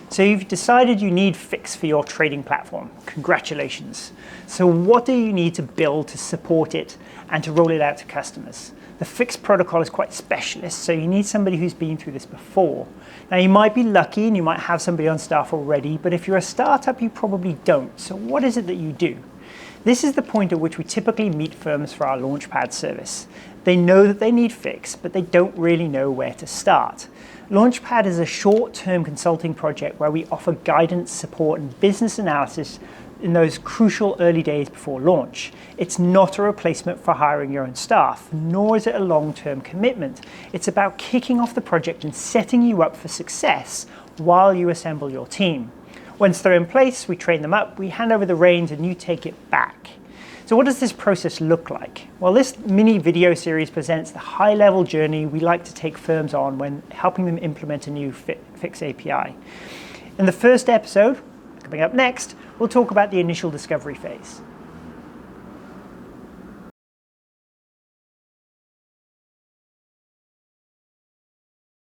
So you've decided you need Fix for your trading platform. Congratulations. So what do you need to build to support it and to roll it out to customers? The Fix protocol is quite specialist, so you need somebody who's been through this before. Now you might be lucky and you might have somebody on staff already, but if you're a startup, you probably don't. So what is it that you do? This is the point at which we typically meet firms for our Launchpad service. They know that they need Fix, but they don't really know where to start. Launchpad is a short-term consulting project where we offer guidance, support, and business analysis in those crucial early days before launch. It's not a replacement for hiring your own staff, nor is it a long-term commitment. It's about kicking off the project and setting you up for success while you assemble your team. Once they're in place, we train them up, we hand over the reins, and you take it back. So what does this process look like? Well, this mini video series presents the high-level journey we like to take firms on when helping them implement a new Fix API. In the first episode, coming up next, we'll talk about the initial discovery phase.